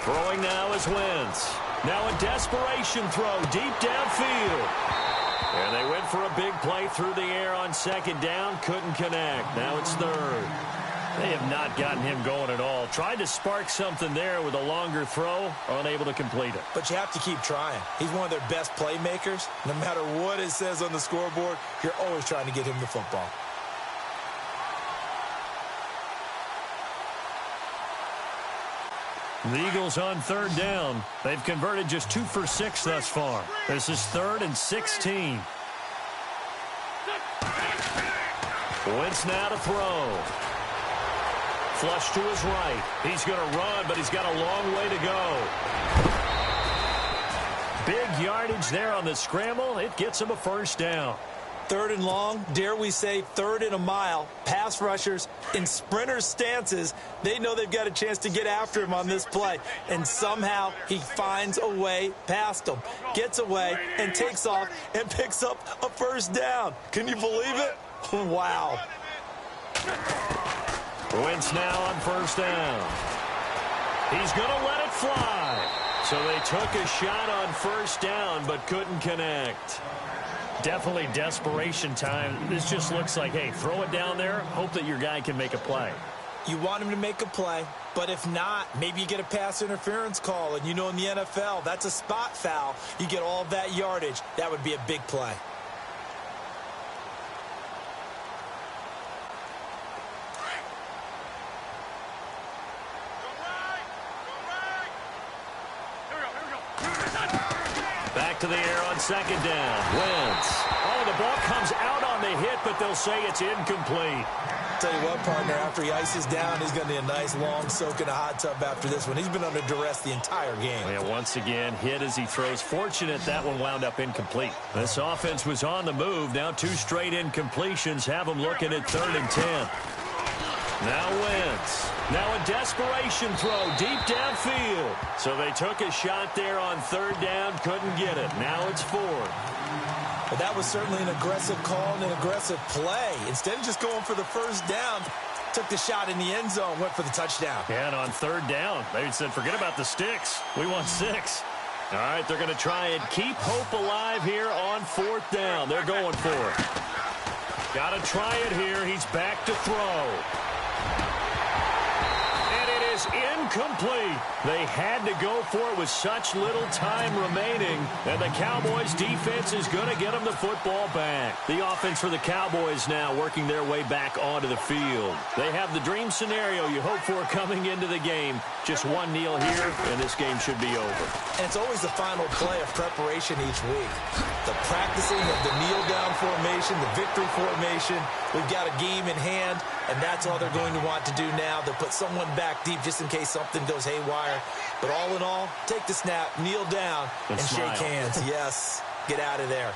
C: Throwing now is Wentz. Now a desperation throw deep downfield. And they went for a big play through the air on second down. Couldn't connect. Now it's third. They have not gotten him going at all. Tried to spark something there with a longer throw. Unable to complete it.
D: But you have to keep trying. He's one of their best playmakers. No matter what it says on the scoreboard, you're always trying to get him the football.
C: The Eagles on third down. They've converted just 2 for 6 thus far. This is 3rd and 16. Wentz now to throw. Flush to his right. He's going to run, but he's got a long way to go. Big yardage there on the scramble. It gets him a first down.
D: 3rd and long, dare we say 3rd and a mile. Pass rushers in sprinter stances, they know they've got a chance to get after him on this play. And somehow he finds a way past them. Gets away and takes off and picks up a first down. Can you believe it? Wow.
C: Wentz now on first down. He's going to let it fly. So they took a shot on first down but couldn't connect. Definitely desperation time. This just looks like, hey, throw it down there, hope that your guy can make a play.
D: You want him to make a play, but if not, maybe you get a pass interference call, and you know in the NFL, that's a spot foul. You get all that yardage. That would be a big play.
C: Back to the air on second down. Wentz. Oh, the ball comes out on the hit, but they'll say it's incomplete.
D: Tell you what, partner, after he ices down, he's going to need a nice long soak in a hot tub after this one. He's been under duress the entire game.
C: Yeah, once again, hit as he throws. Fortunate that one wound up incomplete. This offense was on the move. Now 2 straight incompletions have them looking at 3rd and 10. Now Wentz. Now a desperation throw deep downfield. So they took a shot there on 3rd down, couldn't get it. Now it's 4th.
D: But that was certainly an aggressive call and an aggressive play. Instead of just going for the first down, took the shot in the end zone, went for the touchdown.
C: Yeah, and on 3rd down, they said, forget about the sticks. We want 6. All right, they're going to try and keep hope alive here on 4th down. They're going for it. Got to try it here. He's back to throw. is incomplete. They had to go for it with such little time remaining, and the Cowboys defense is going to get them the football back. The offense for the Cowboys now working their way back onto the field. They have the dream scenario you hope for coming into the game. Just one kneel here, and this game should be over.
D: And it's always the final play of preparation each week. The practicing of the kneel-down formation, the victory formation. We've got a game in hand, and that's all they're going to want to do now. They'll put someone back deep just in case something goes haywire. But all in all, take the snap, kneel down, and shake hands. Yes, get out of there.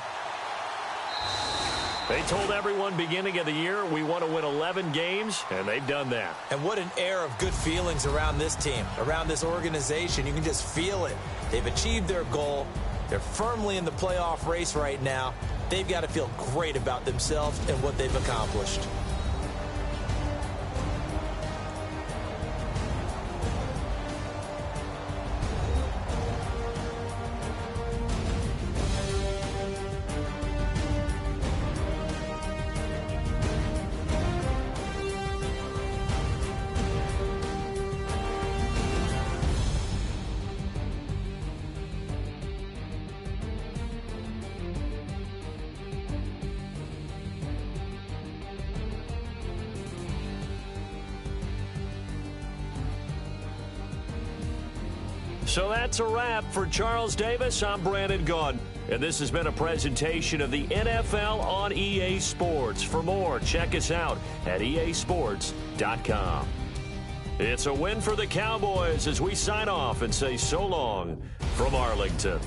C: They told everyone beginning of the year we want to win 11 games, and they've done that.
D: And what an air of good feelings around this team, around this organization. You can just feel it. They've achieved their goal. They're firmly in the playoff race right now. They've got to feel great about themselves and what they've accomplished.
C: So that's a wrap for Charles Davis. I'm Brandon Gaudin, and this has been a presentation of the NFL on EA Sports. For more, check us out at easports.com. It's a win for the Cowboys as we sign off and say so long from Arlington.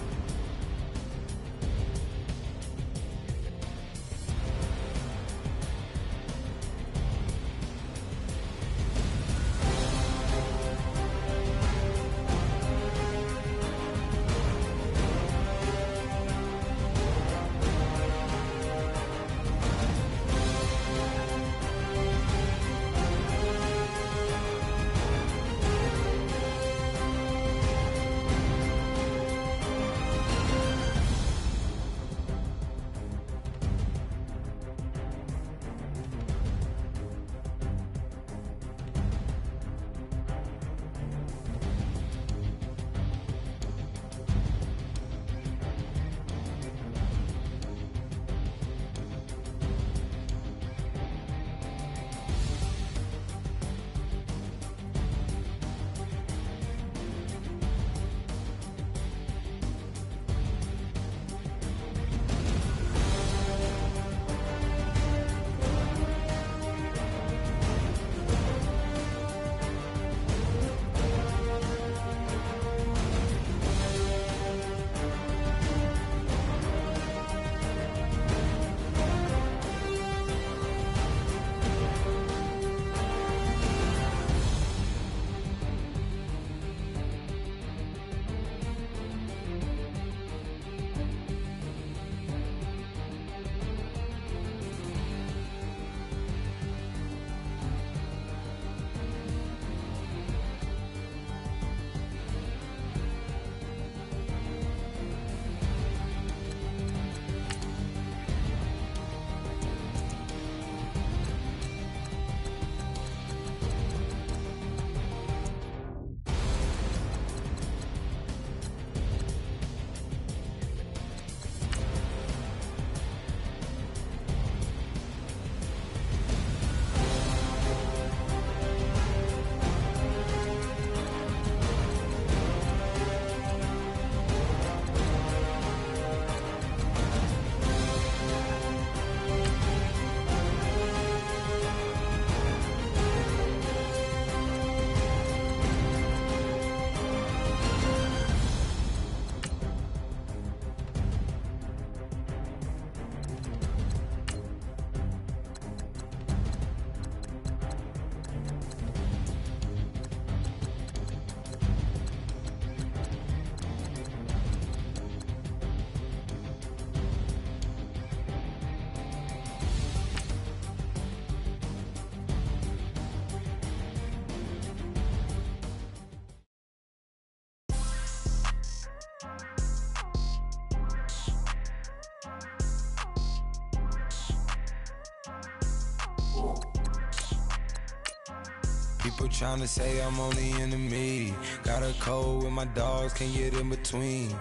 E: People tryna say I'm only enemy. Got a code with my dogs, can't get in between.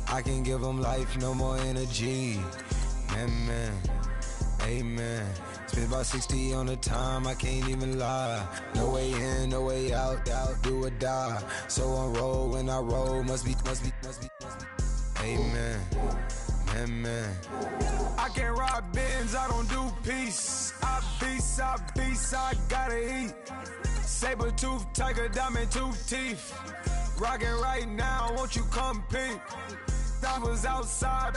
E: I can give them life, no more energy. Man, amen. Spent about 60 on the time, I can't even lie. No way in, no way out, do or die. So on roll, when I roll, must be. Amen, man.
F: I can't ride Benz, I don't do peace. I beast, I gotta eat. Saber tooth, tiger, diamond tooth teeth. Rockin' right now, won't you come peep? I was outside.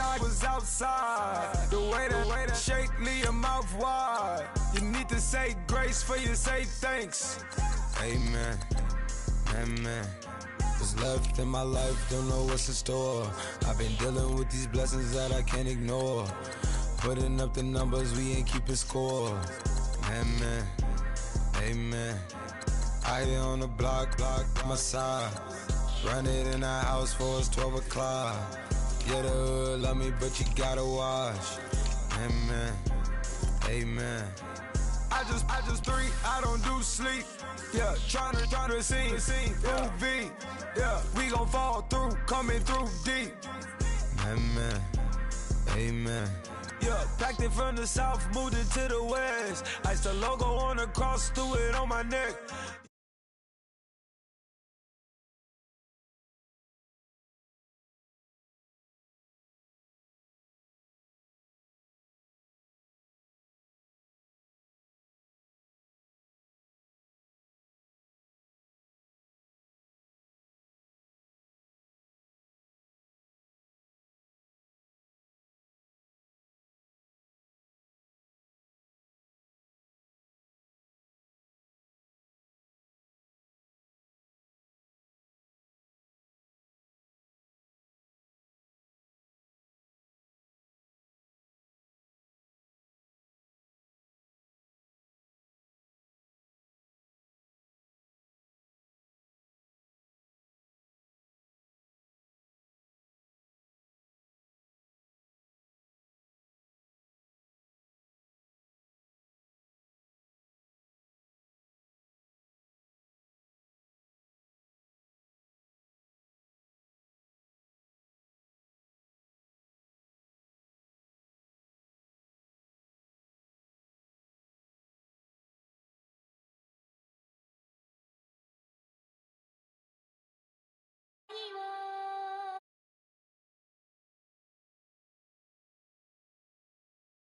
F: The way that shake, leave your mouth wide. You need to say grace for you say thanks.
E: Amen, what's left in my life, don't know what's in store. I've been dealing with these blessings that I can't ignore. Putting up the numbers, we ain't keeping score. Amen. I here on the block, my side. Run it in the house for us 12 o'clock. Yeah, the hood love me, but you gotta watch. Amen.
F: I just three, I don't do sleep. Yeah, tryna see UV. Yeah, we gon' fall through, coming through deep.
E: Amen.
F: Yeah, packed it from the south, moved it to the west. Iced the logo on the cross, threw it on my neck.